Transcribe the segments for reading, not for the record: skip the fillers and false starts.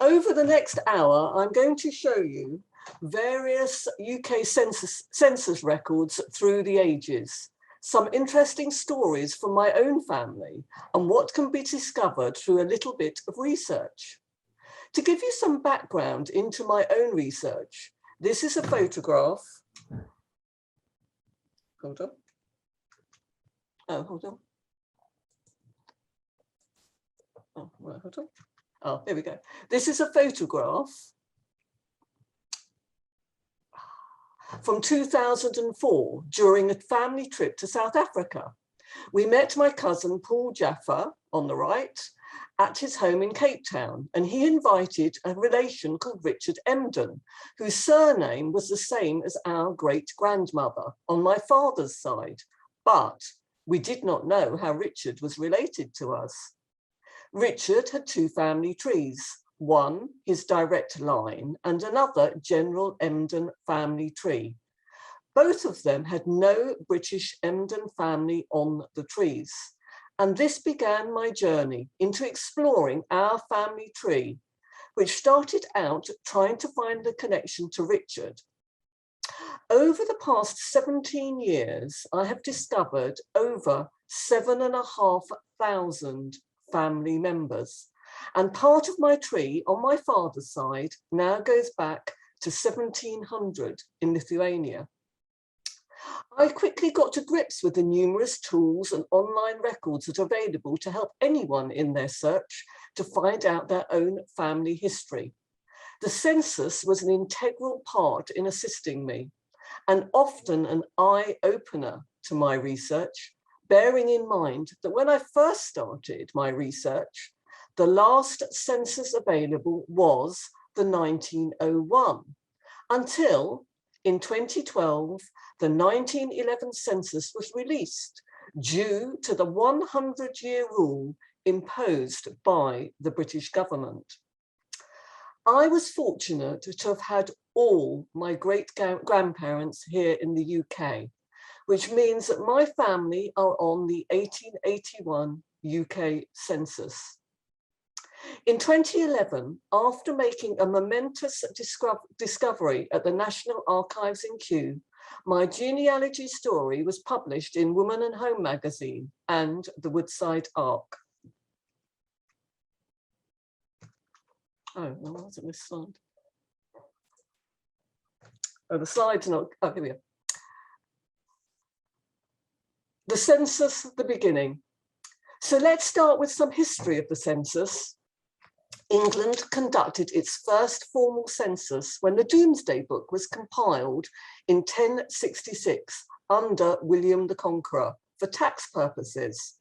Over the next hour, I'm going to show you various UK census records through the ages, some interesting stories from my own family, and what can be discovered through a little bit of research. To give you some background into my own research, this is a photograph. Hold on. Oh, hold on. Oh, right, hold on. Oh, there we go. This is a photograph from 2004 during a family trip to South Africa. We met my cousin Paul Jaffa on the right at his home in Cape Town, and he invited a relation called Richard Emden, whose surname was the same as our great-grandmother on my father's side, but we did not know how Richard was related to us. Richard had two family trees, one his direct line and another General Emden family tree. Both of them had no British Emden family on the trees, and this began my journey into exploring our family tree, which started out trying to find the connection to Richard. Over the past 17 years, I have discovered over 7,500 family members, and part of my tree on my father's side now goes back to 1700 in Lithuania. I quickly got to grips with the numerous tools and online records that are available to help anyone in their search to find out their own family history. The census was an integral part in assisting me, and often an eye-opener to my research, bearing in mind that when I first started my research, the last census available was the 1901, until in 2012, the 1911 census was released due to the 100-year rule imposed by the British government. I was fortunate to have had all my great-grandparents here in the UK, which means that my family are on the 1881 UK census. In 2011, after making a momentous discovery at the National Archives in Kew, my genealogy story was published in Woman and Home magazine and the Woodside Ark. Oh, well, wasn't this slide? Oh, the slide's not, oh, here we go. The census, the beginning. So let's start with some history of the census. England conducted its first formal census when the Domesday Book was compiled in 1066 under William the Conqueror for tax purposes.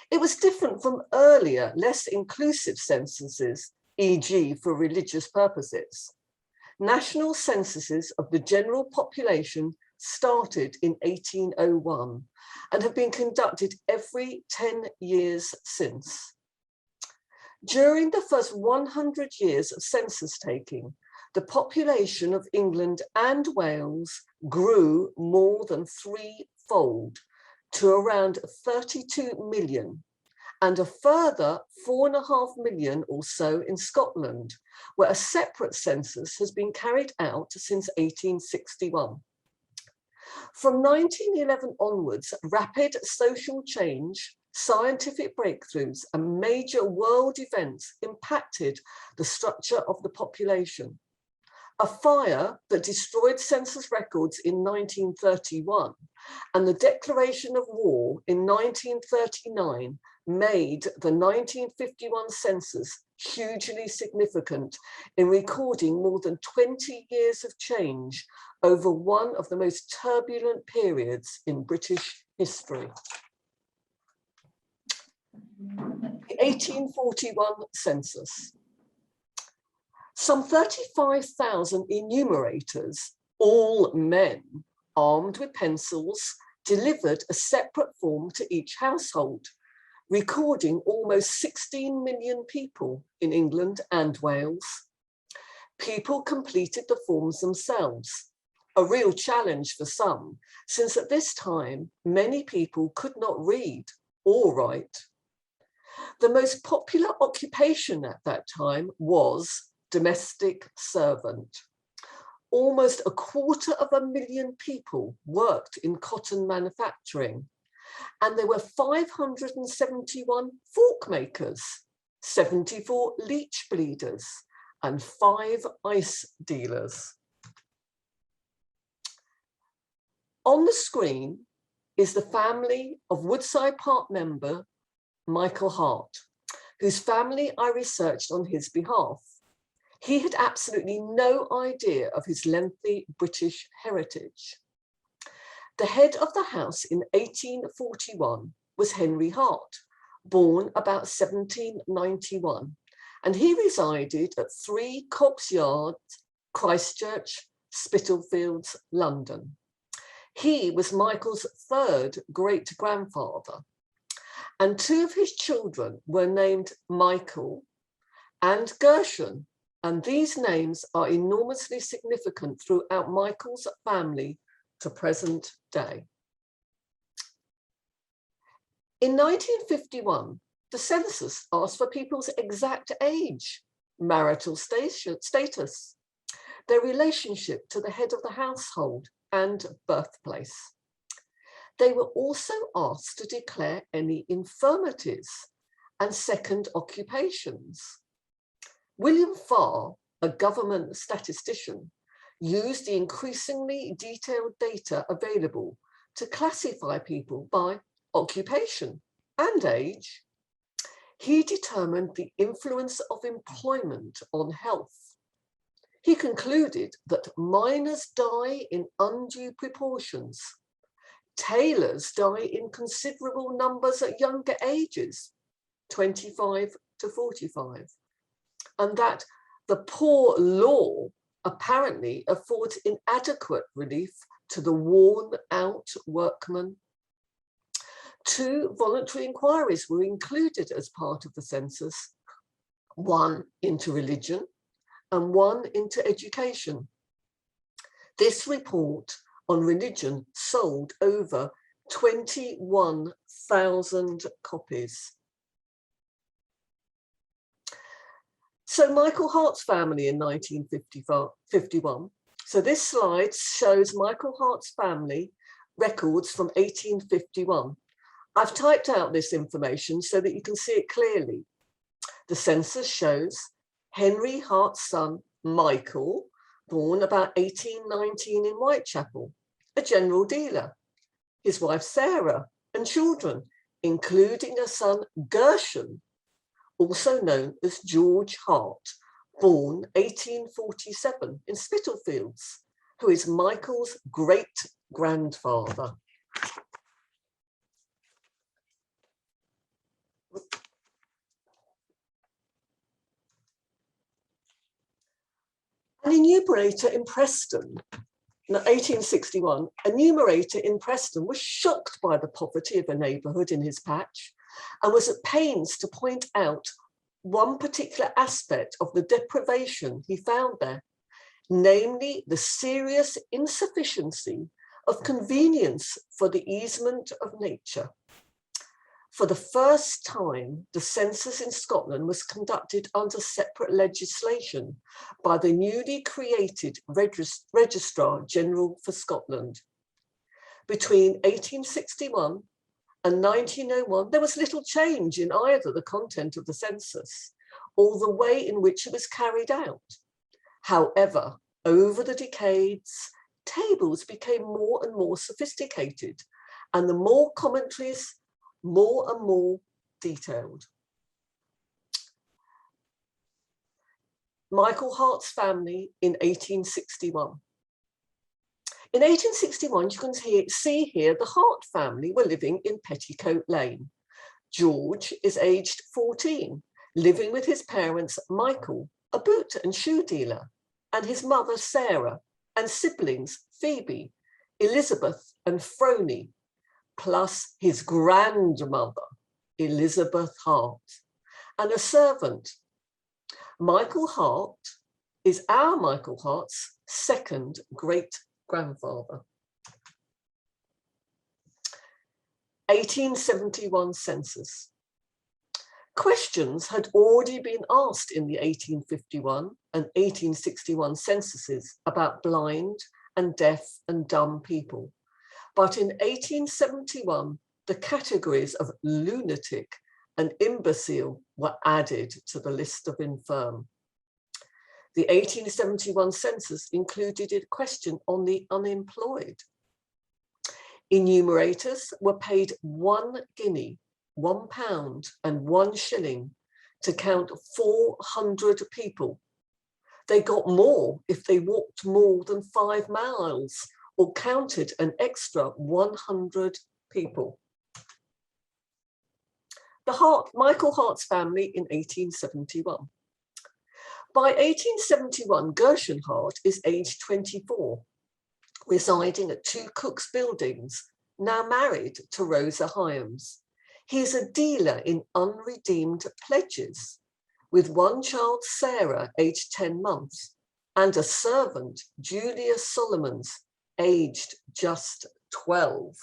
It was different from earlier, less inclusive censuses, e.g. for religious purposes. National censuses of the general population started in 1801 and have been conducted every 10 years since. During the first 100 years of census taking, the population of England and Wales grew more than threefold to around 32 million, and a further 4.5 million or so in Scotland, where a separate census has been carried out since 1861. From 1911 onwards, rapid social change, scientific breakthroughs, and major world events impacted the structure of the population. A fire that destroyed census records in 1931 and the declaration of war in 1939 made the 1951 census hugely significant in recording more than 20 years of change over one of the most turbulent periods in British history. The 1841 census. Some 35,000 enumerators, all men, armed with pencils, delivered a separate form to each household, recording almost 16 million people in England and Wales. People completed the forms themselves, a real challenge for some, since at this time, many people could not read or write. The most popular occupation at that time was domestic servant. Almost 250,000 people worked in cotton manufacturing, and there were 571 fork makers, 74 leech bleeders, and 5 ice dealers. On the screen is the family of Woodside Park member Michael Hart, whose family I researched on his behalf. He had absolutely no idea of his lengthy British heritage. The head of the house in 1841 was Henry Hart, born about 1791, and he resided at 3 Cobb's Yard, Christchurch, Spitalfields, London. He was Michael's 3rd great-grandfather, and 2 of his children were named Michael and Gershon, and these names are enormously significant throughout Michael's family to present day. In 1951, the census asked for people's exact age, marital status, their relationship to the head of the household, and birthplace. They were also asked to declare any infirmities and second occupations. William Farr, a government statistician, used the increasingly detailed data available to classify people by occupation and age. He determined the influence of employment on health. He concluded that miners die in undue proportions. Tailors die in considerable numbers at younger ages, 25 to 45, and that the poor law apparently affords inadequate relief to the worn-out workman. 2 voluntary inquiries were included as part of the census, one into religion and one into education. This report on religion sold over 21,000 copies. So Michael Hart's family in 1951. So this slide shows Michael Hart's family records from 1851. I've typed out this information so that you can see it clearly. The census shows Henry Hart's son, Michael, born about 1819 in Whitechapel, a general dealer, his wife Sarah, and children, including a son, Gershon, also known as George Hart, born 1847 in Spitalfields, who is Michael's great-grandfather. An enumerator in Preston, in 1861, a enumerator in Preston was shocked by the poverty of a neighbourhood in his patch and was at pains to point out one particular aspect of the deprivation he found there, namely the serious insufficiency of convenience for the easement of nature. For the first time, the census in Scotland was conducted under separate legislation by the newly created Registrar General for Scotland. Between 1861 and 1901, there was little change in either the content of the census or the way in which it was carried out. However, over the decades, tables became more and more sophisticated, and the more commentaries more and more detailed. Michael Hart's family in 1861. In 1861, you can see here the Hart family were living in Petticoat Lane. George is aged 14, living with his parents, Michael, a boot and shoe dealer, and his mother, Sarah, and siblings, Phoebe, Elizabeth, and Phronsie, plus his grandmother, Elizabeth Hart, and a servant. Michael Hart is our Michael Hart's 2nd great-grandfather. 1871 census. Questions had already been asked in the 1851 and 1861 censuses about blind and deaf and dumb people. But in 1871, the categories of lunatic and imbecile were added to the list of infirm. The 1871 census included a question on the unemployed. Enumerators were paid 1 guinea, £1 and 1 shilling to count 400 people. They got more if they walked more than 5 miles or counted an extra 100 people. Michael Hart's family in 1871. By 1871, Gershon Hart is aged 24, residing at 2 Cook's Buildings, now married to Rosa Hyams. He is a dealer in unredeemed pledges, with 1 child, Sarah, aged 10 months, and a servant, Julia Solomons, aged just 12.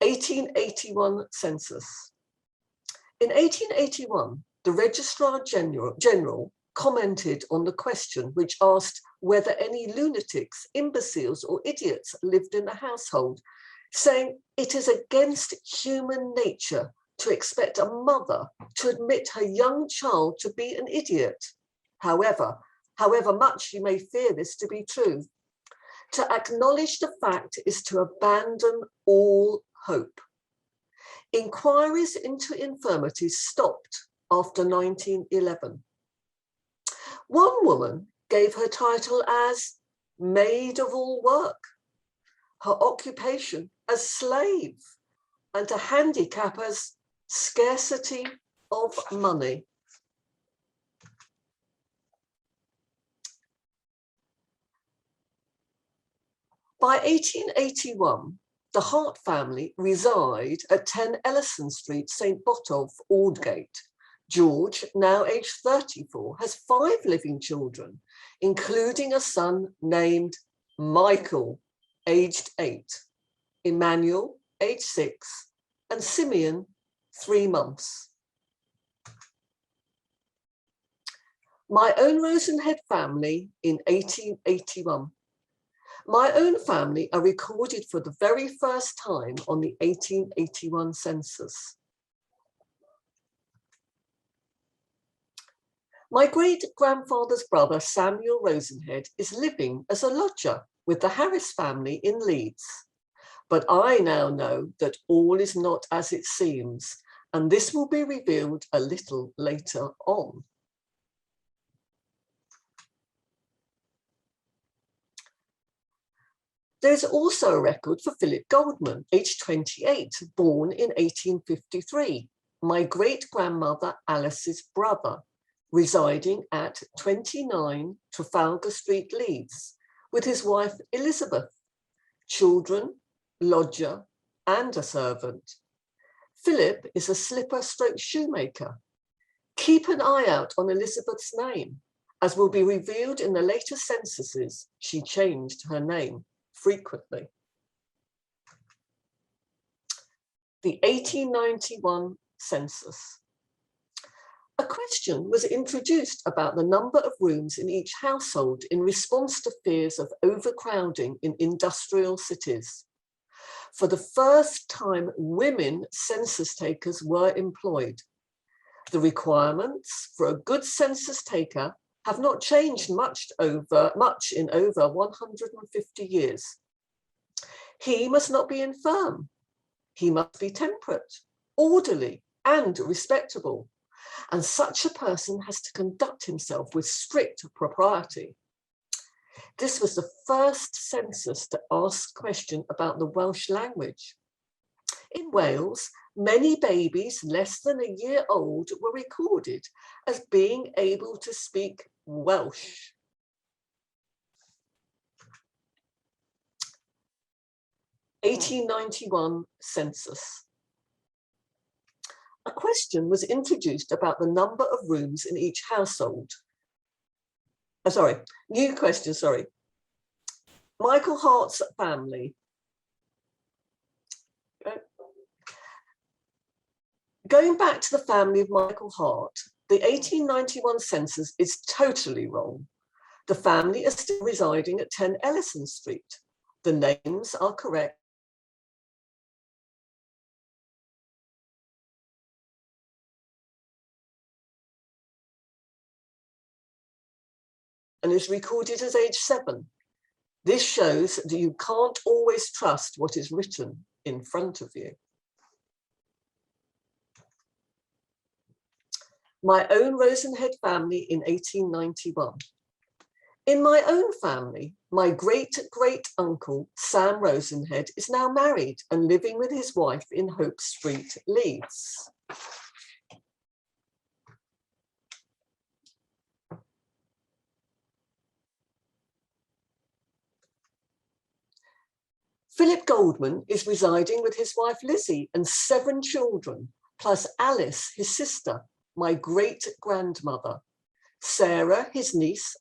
(1881) census. In 1881, the Registrar General commented on the question which asked whether any lunatics, imbeciles, or idiots lived in the household, saying it is against human nature to expect a mother to admit her young child to be an idiot. However much you may fear this to be true, to acknowledge the fact is to abandon all hope. Inquiries into infirmities stopped after 1911. One woman gave her title as maid of all work, her occupation as slave, and a handicap as scarcity of money. By 1881, the Hart family reside at 10 Ellison Street, St. Botolph, Aldgate. George, now aged 34, has 5 living children, including a son named Michael, aged 8, Emmanuel, aged 6, and Simeon, 3 months. My own Rosenhead family in 1881. My own family are recorded for the very first time on the 1881 census. My great-grandfather's brother, Samuel Rosenhead, is living as a lodger with the Harris family in Leeds. But I now know that all is not as it seems, and this will be revealed a little later on. There is also a record for Philip Goldman, aged 28, born in 1853, my great-grandmother Alice's brother, residing at 29 Trafalgar Street, Leeds, with his wife Elizabeth, children, lodger, and a servant. Philip is a slipper-stroke-shoemaker. Keep an eye out on Elizabeth's name, as will be revealed in the later censuses. She changed her name frequently. The 1891 census. A question was introduced about the number of rooms in each household in response to fears of overcrowding in industrial cities. For the first time, women census takers were employed. The requirements for a good census taker have not changed much in over 150 years. He must not be infirm. He must be temperate, orderly, and respectable. And such a person has to conduct himself with strict propriety. This was the first census to ask a question about the Welsh language. In Wales, many babies less than a year old were recorded as being able to speak Welsh. (1891) census. A question was introduced about the number of rooms in each household. New question. Michael Hart's family Going back to the family of Michael Hart, the 1891 census is totally wrong. The family is still residing at 10 Ellison Street. The names are correct. And is recorded as age 7. This shows that you can't always trust what is written in front of you. My own Rosenhead family in 1891. In my own family, my great-great-uncle, Sam Rosenhead, is now married and living with his wife in Hope Street, Leeds. Philip Goldman is residing with his wife Lizzie and 7 children, plus Alice, his sister, my great-grandmother. Sarah, his niece,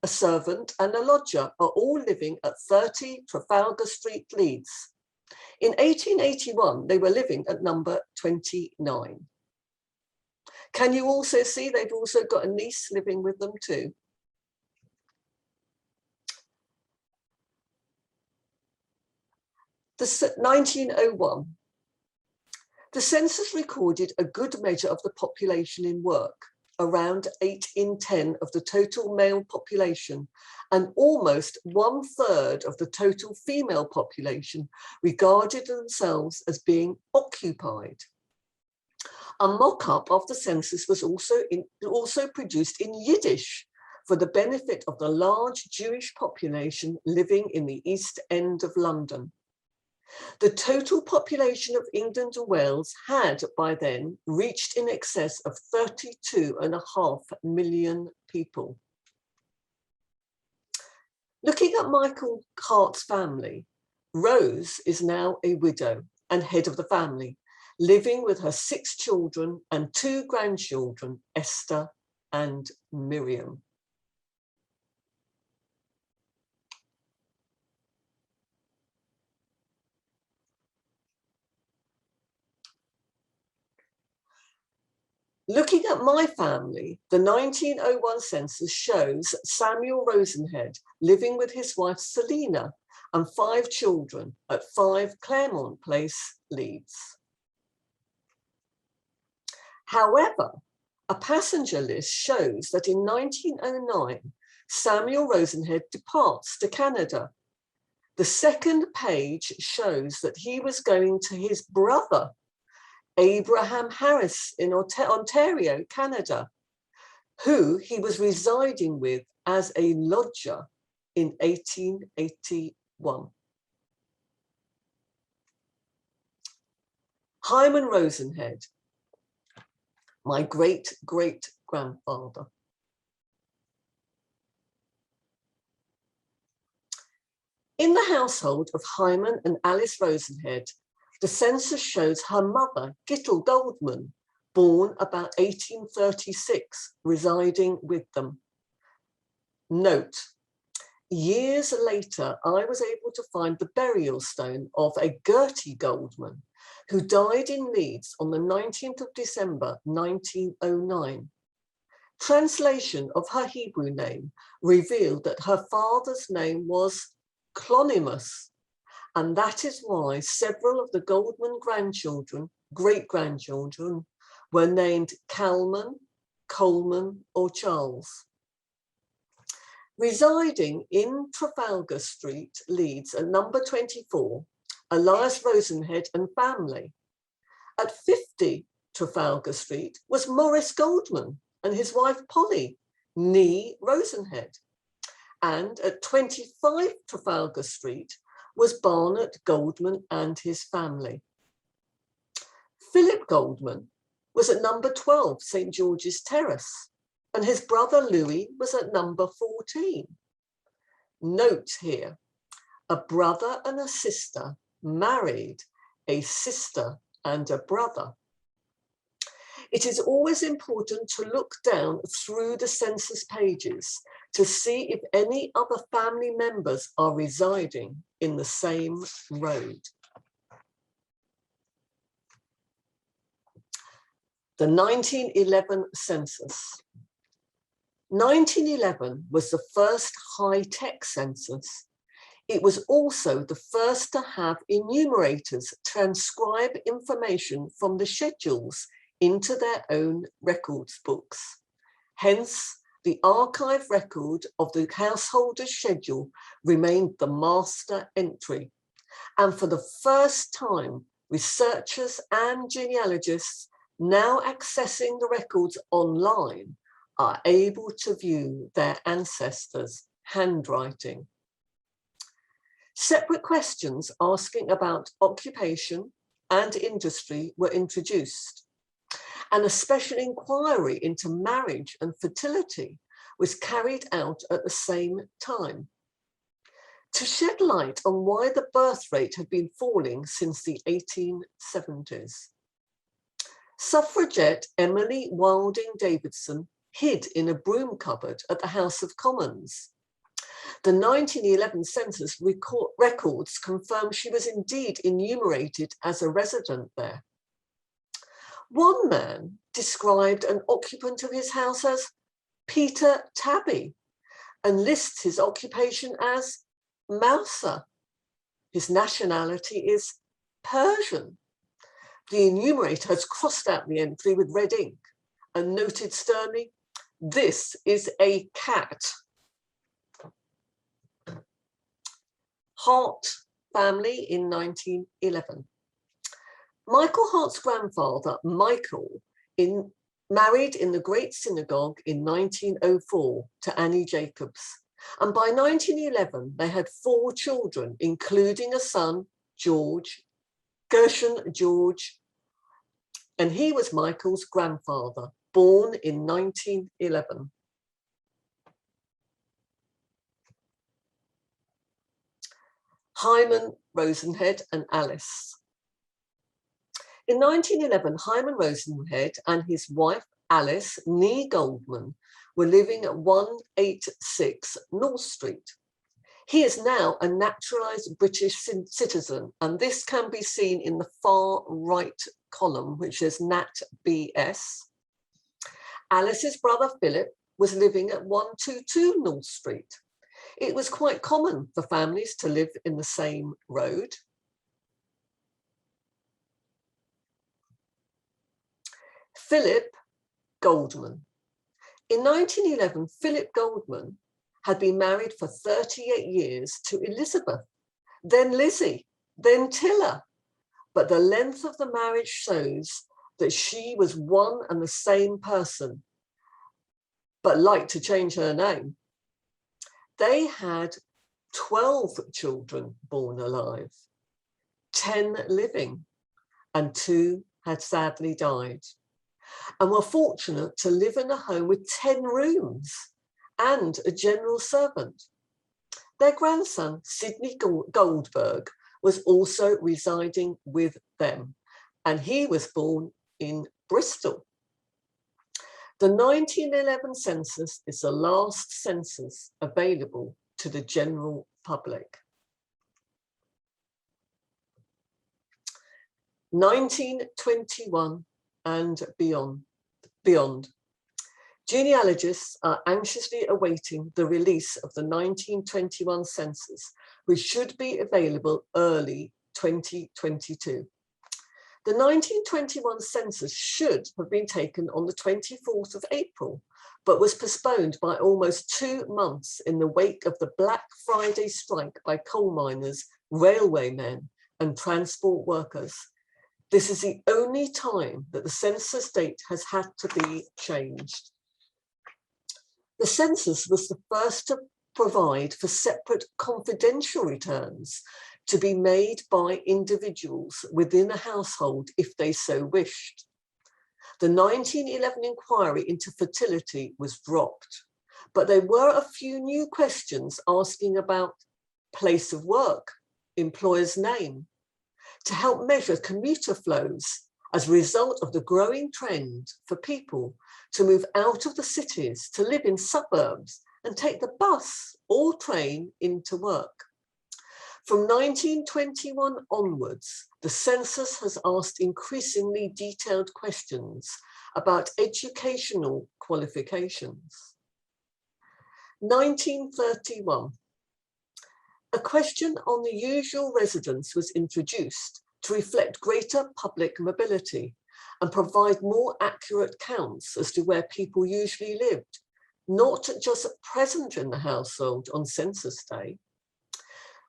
a servant and a lodger are all living at 30 Trafalgar Street, Leeds. In 1881, they were living at number 29. Can you also see they've also got a niece living with them too? The 1901. The census recorded a good measure of the population in work, around 8 in 10 of the total male population, and almost 1/3 of the total female population regarded themselves as being occupied. A mock-up of the census was also produced in Yiddish for the benefit of the large Jewish population living in the East End of London. The total population of England and Wales had by then reached in excess of 32.5 million people. Looking at Michael Hart's family, Rose is now a widow and head of the family, living with her 6 children and 2 grandchildren, Esther and Miriam. Looking at my family, the 1901 census shows Samuel Rosenhead living with his wife Selina and 5 children at 5 Claremont Place, Leeds. However, a passenger list shows that in 1909, Samuel Rosenhead departs to Canada. The second page shows that he was going to his brother, Abraham Harris in Ontario, Canada, who he was residing with as a lodger in 1881. Hyman Rosenhead, my great-great-grandfather. In the household of Hyman and Alice Rosenhead, the census shows her mother, Gittel Goldman, born about 1836, residing with them. Note, years later, I was able to find the burial stone of a Gertie Goldman, who died in Leeds on the 19th of December, 1909. Translation of her Hebrew name revealed that her father's name was Clonimus, and that is why several of the Goldman grandchildren, great-grandchildren, were named Calman, Coleman, or Charles. Residing in Trafalgar Street, Leeds, at number 24, Elias Rosenhead and family. At 50 Trafalgar Street was Morris Goldman and his wife Polly, née Rosenhead. And at 25 Trafalgar Street was Barnet Goldman and his family. Philip Goldman was at number 12 St. George's Terrace, and his brother Louis was at number 14. Note here, a brother and a sister married a sister and a brother. It is always important to look down through the census pages to see if any other family members are residing in the same road. The 1911 census. 1911 was the first high-tech census. It was also the first to have enumerators transcribe information from the schedules into their own records books. Hence, the archive record of the householder's schedule remained the master entry. And for the first time, researchers and genealogists now accessing the records online are able to view their ancestors' handwriting. Separate questions asking about occupation and industry were introduced, and a special inquiry into marriage and fertility was carried out at the same time, to shed light on why the birth rate had been falling since the 1870s. Suffragette Emily Wilding Davidson hid in a broom cupboard at the House of Commons. The 1911 census records confirm she was indeed enumerated as a resident there. One man described an occupant of his house as Peter Tabby and lists his occupation as Mouser. His nationality is Persian. The enumerator has crossed out the entry with red ink and noted sternly, "This is a cat." Hart family in 1911. Michael Hart's grandfather, Michael, married in the Great Synagogue in 1904 to Annie Jacobs. And by 1911, they had 4 children, including a son, Gershon George, and he was Michael's grandfather, born in 1911. Hyman, Rosenhead, and Alice. In 1911, Hyman Rosenhead and his wife, Alice nee Goldman, were living at 186 North Street. He is now a naturalized British citizen, and this can be seen in the far right column, which is Nat BS. Alice's brother Philip was living at 122 North Street. It was quite common for families to live in the same road. Philip Goldman. In 1911, Philip Goldman had been married for 38 years to Elizabeth, then Lizzie, then Tilla. But the length of the marriage shows that she was one and the same person, but liked to change her name. They had 12 children born alive, 10 living, and 2 had sadly died, and were fortunate to live in a home with 10 rooms and a general servant. Their grandson, Sidney Goldberg, was also residing with them, and he was born in Bristol. The 1911 census is the last census available to the general public. 1921 and beyond. Genealogists are anxiously awaiting the release of the 1921 census, which should be available early 2022. The 1921 census should have been taken on the 24th of April, but was postponed by almost 2 months in the wake of the Black Friday strike by coal miners, railwaymen, and transport workers. This is the only time that the census date has had to be changed. The census was the first to provide for separate confidential returns to be made by individuals within a household if they so wished. The 1911 inquiry into fertility was dropped, but there were a few new questions asking about place of work, employer's name, to help measure commuter flows as a result of the growing trend for people to move out of the cities to live in suburbs and take the bus or train into work. From 1921 onwards, the census has asked increasingly detailed questions about educational qualifications. 1931. A question on the usual residence was introduced to reflect greater public mobility and provide more accurate counts as to where people usually lived, not just present in the household on census day.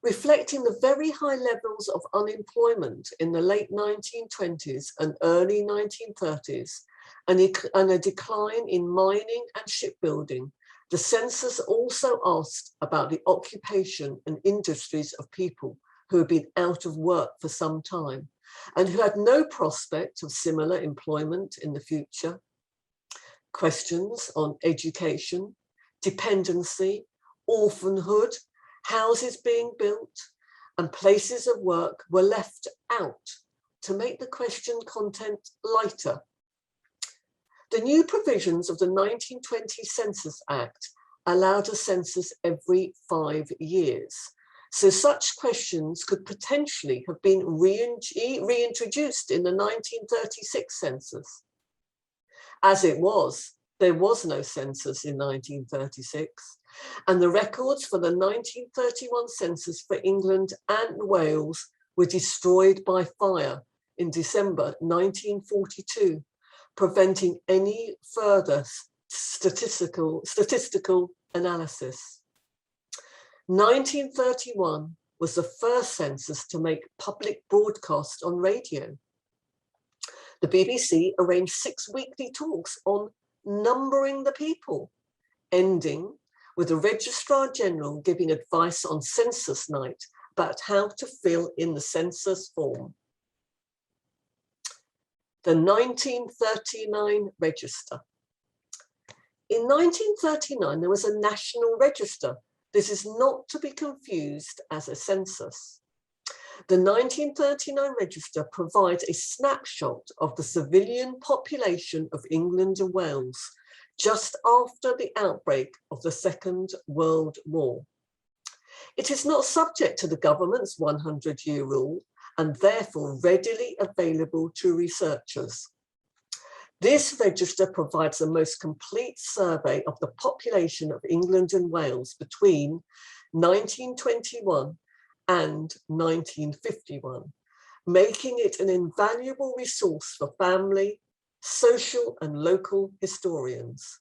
Reflecting the very high levels of unemployment in the late 1920s and early 1930s, and a decline in mining and shipbuilding, the census also asked about the occupation and industries of people who had been out of work for some time and who had no prospect of similar employment in the future. Questions on education, dependency, orphanhood, houses being built, and places of work were left out to make the question content lighter. The new provisions of the 1920 Census Act allowed a census every 5 years, so such questions could potentially have been reintroduced in the 1936 census. As it was, there was no census in 1936, and the records for the 1931 census for England and Wales were destroyed by fire in December 1942, preventing any further statistical analysis. 1931 was the first census to make public broadcast on radio. The BBC arranged 6 weekly talks on numbering the people, ending with the Registrar General giving advice on census night about how to fill in the census form. The 1939 Register. In 1939, there was a national register. This is not to be confused as a census. The 1939 Register provides a snapshot of the civilian population of England and Wales just after the outbreak of the Second World War. It is not subject to the government's 100-year rule and therefore readily available to researchers. This register provides the most complete survey of the population of England and Wales between 1921 and 1951, making it an invaluable resource for family, social and local historians.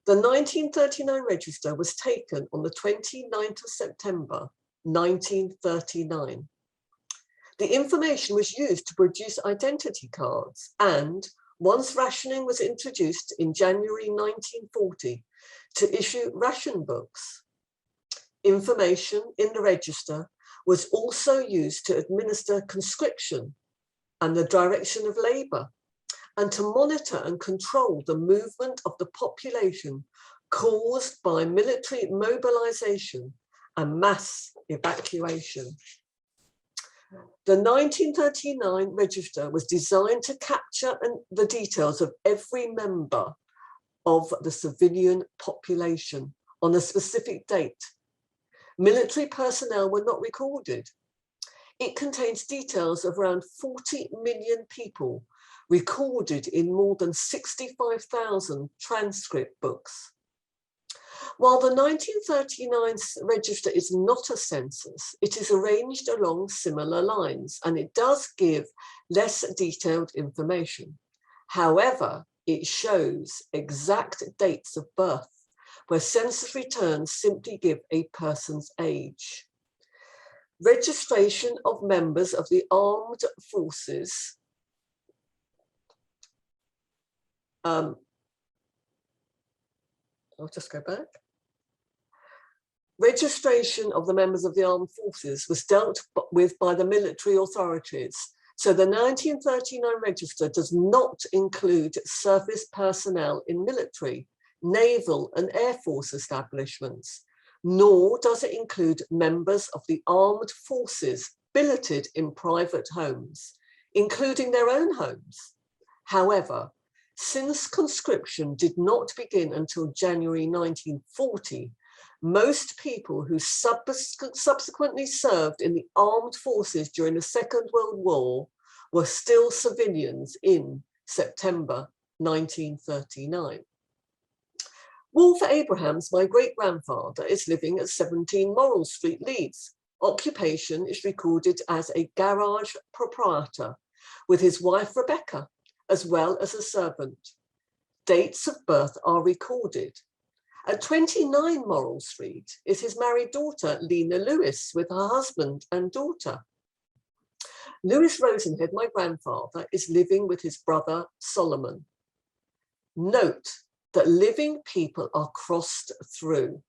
The 1939 Register was taken on the 29th of September, 1939. The information was used to produce identity cards and, once rationing was introduced in January 1940, to issue ration books. Information in the register was also used to administer conscription and the direction of labour, and to monitor and control the movement of the population caused by military mobilisation and mass evacuation. The 1939 Register was designed to capture the details of every member of the civilian population on a specific date. Military personnel were not recorded. It contains details of around 40 million people recorded in more than 65,000 transcript books. While the 1939 Register is not a census, it is arranged along similar lines and it does give less detailed information. However, it shows exact dates of birth, where census returns simply give a person's age. Registration of members of the armed forces I'll just go back. Registration of the members of the armed forces was dealt with by the military authorities. So the 1939 Register does not include service personnel in military, naval and air force establishments, nor does it include members of the armed forces billeted in private homes, including their own homes. However, since conscription did not begin until January 1940, Most people who subsequently served in the armed forces during the Second World War were still civilians in September 1939. Wolf Abrahams, my great-grandfather, is living at 17 Morrill Street, Leeds. Occupation is recorded as a garage proprietor with his wife Rebecca, as well as a servant. Dates of birth are recorded. At 29 Morrill Street is his married daughter, Lena Lewis, with her husband and daughter. Louis Rosenhead, my grandfather, is living with his brother, Solomon. Note that living people are crossed through.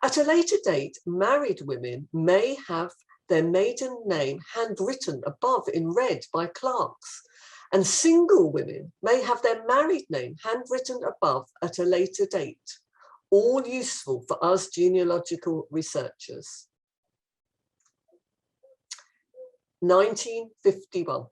At a later date, married women may have their maiden name handwritten above in red by clerks, and single women may have their married name handwritten above at a later date, all useful for us genealogical researchers. 1951.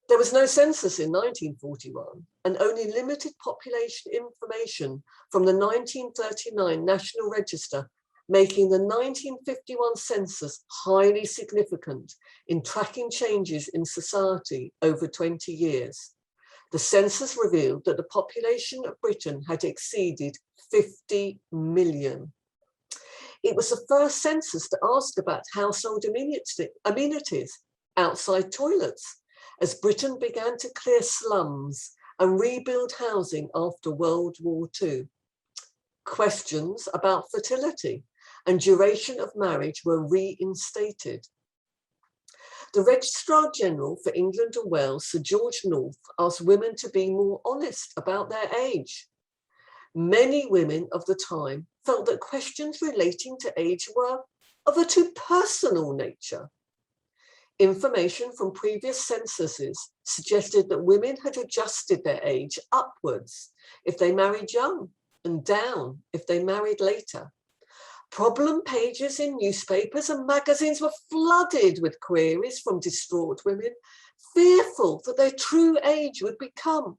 There was no census in 1941 and only limited population information from the 1939 National Register, making the 1951 census highly significant in tracking changes in society over 20 years. The census revealed that the population of Britain had exceeded 50 million. It was the first census to ask about household amenities, outside toilets, as Britain began to clear slums and rebuild housing after World War II. Questions about fertility and duration of marriage were reinstated. The Registrar General for England and Wales, Sir George North, asked women to be more honest about their age. Many women of the time felt that questions relating to age were of a too personal nature. Information from previous censuses suggested that women had adjusted their age upwards if they married young and down if they married later. Problem pages in newspapers and magazines were flooded with queries from distraught women, fearful that their true age would become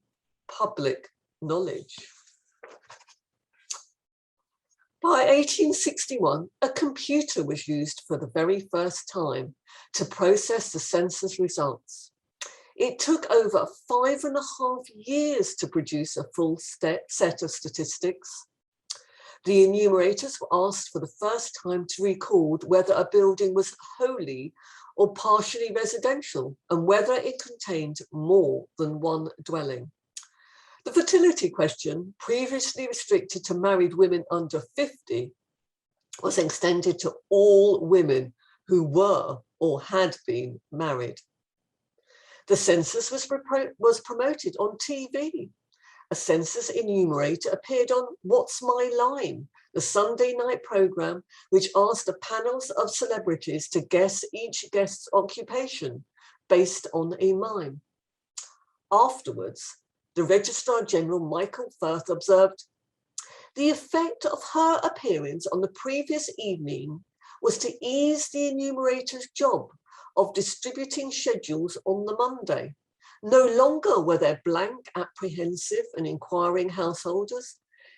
public knowledge. By 1861, a computer was used for the very first time to process the census results. It took over 5.5 years to produce a full set of statistics. The enumerators were asked for the first time to record whether a building was wholly or partially residential and whether it contained more than one dwelling. The fertility question, previously restricted to married women under 50, was extended to all women who were or had been married. The census was promoted on TV. A census enumerator appeared on What's My Line, the Sunday night program, which asked a panel of celebrities to guess each guest's occupation based on a mime. Afterwards, the Registrar General Michael Firth observed, "The effect of her appearance on the previous evening was to ease the enumerator's job of distributing schedules on the Monday. No longer were there blank, apprehensive and inquiring householders.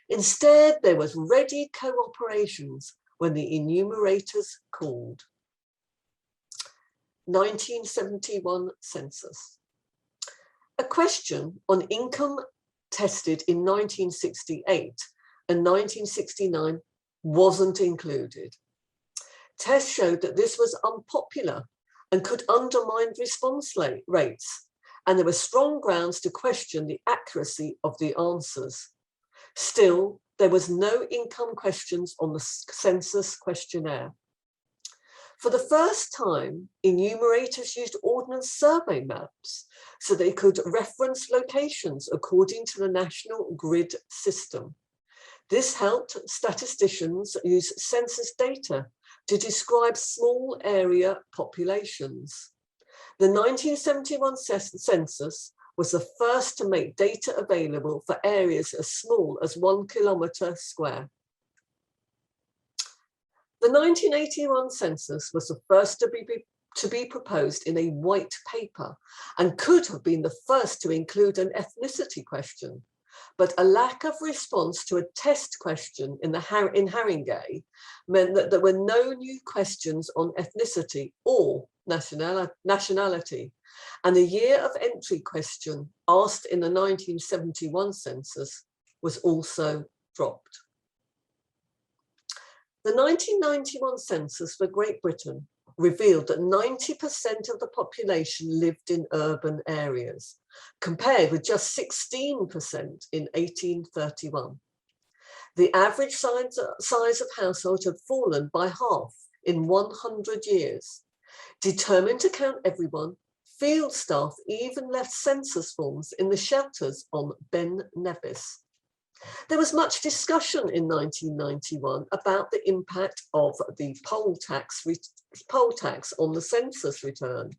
Instead, there was ready cooperations when the enumerators called." 1971 census. A question on income tested in 1968 and 1969 wasn't included. Tests showed that this was unpopular and could undermine response rates, and there were strong grounds to question the accuracy of the answers. Still, there was no income questions on the census questionnaire. For the first time, enumerators used ordnance survey maps so they could reference locations according to the national grid system. This helped statisticians use census data to describe small area populations. The 1971 census was the first to make data available for areas as small as 1 kilometre square. The 1981 census was the first to be proposed in a white paper and could have been the first to include an ethnicity question. but a lack of response to a test question in Haringey meant that there were no new questions on ethnicity or nationality, and the year of entry question asked in the 1971 census was also dropped. The 1991 census for Great Britain revealed that 90% of the population lived in urban areas, compared with just 16% in 1831. The average size of household had fallen by half in 100 years. Determined to count everyone, field staff even left census forms in the shelters on Ben Nevis. There was much discussion in 1991 about the impact of the poll tax on the census return.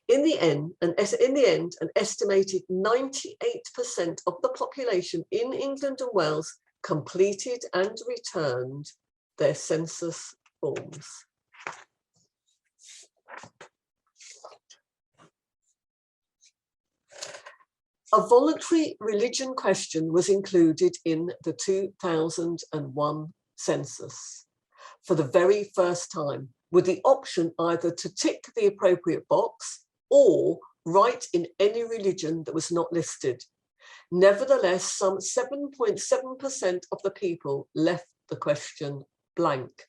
In the end, an estimated 98% of the population in England and Wales completed and returned their census forms. A voluntary religion question was included in the 2001 census for the very first time, with the option either to tick the appropriate box or write in any religion that was not listed. Nevertheless, some 7.7% of the people left the question blank.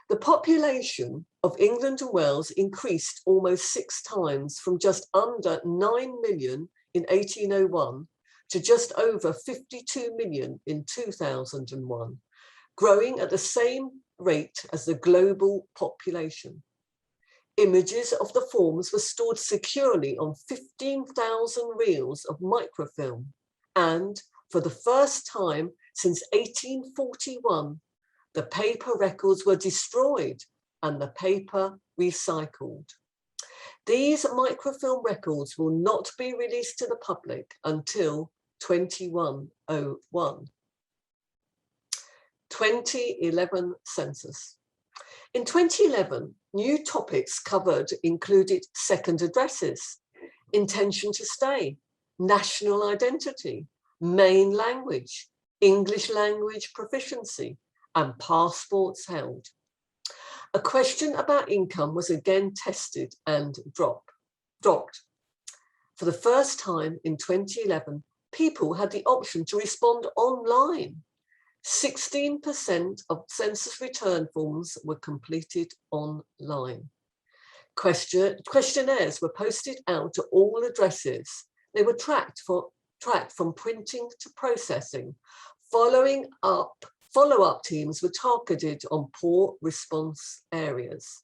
The population of England and Wales increased almost 6 times, from just under 9 million in 1801 to just over 52 million in 2001, growing at the same rate as the global population. Images of the forms were stored securely on 15,000 reels of microfilm, and for the first time since 1841, the paper records were destroyed and the paper recycled. These microfilm records will not be released to the public until 2101. 2011 census. In 2011, new topics covered included second addresses, intention to stay, national identity, main language, English language proficiency, and passports held. A question about income was again tested and dropped. For the first time in 2011, people had the option to respond online. 16% of census return forms were completed online. Questionnaires were posted out to all addresses. They were tracked from printing to processing. Follow-up teams were targeted on poor response areas.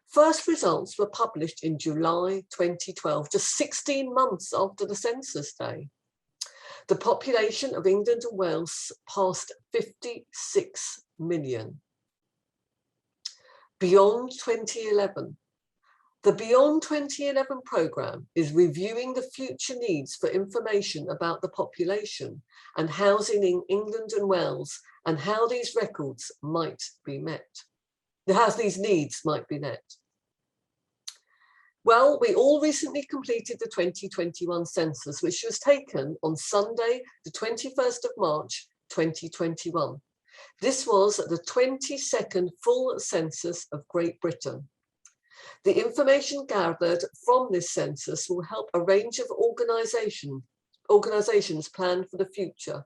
First results were published in July 2012, just 16 months after the census day. The population of England and Wales passed 56 million. Beyond 2011. The Beyond 2011 programme is reviewing the future needs for information about the population and housing in England and Wales, and how these records might be met, how these needs might be met. Well, we all recently completed the 2021 census, which was taken on Sunday, the 21st of March, 2021. This was the 22nd full census of Great Britain. The information gathered from this census will help a range of organisations plan for the future.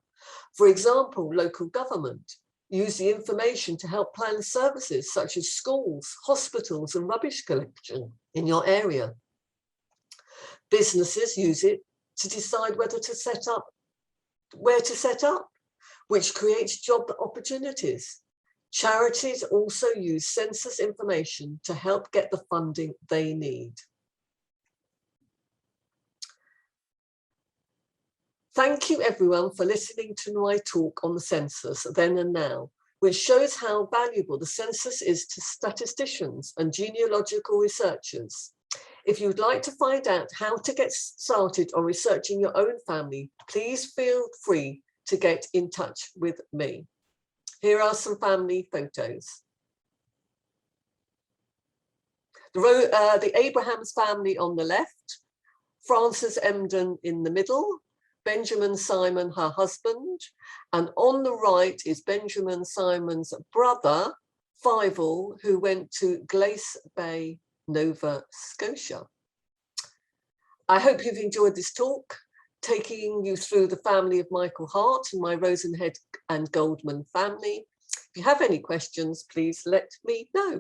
For example, local government use the information to help plan services such as schools, hospitals, and rubbish collection in your area. Businesses use it to decide where to set up, which creates job opportunities. Charities also use census information to help get the funding they need. Thank you everyone for listening to my talk on the census then and now, which shows how valuable the census is to statisticians and genealogical researchers. If you'd like to find out how to get started on researching your own family, please feel free to get in touch with me. Here are some family photos. The Abrahams family on the left, Frances Emden in the middle, Benjamin Simon, her husband, and on the right is Benjamin Simon's brother, Fievel, who went to Glace Bay, Nova Scotia. I hope you've enjoyed this talk, taking you through the family of Michael Hart and my Rosenhead and Goldman family. If you have any questions, please let me know.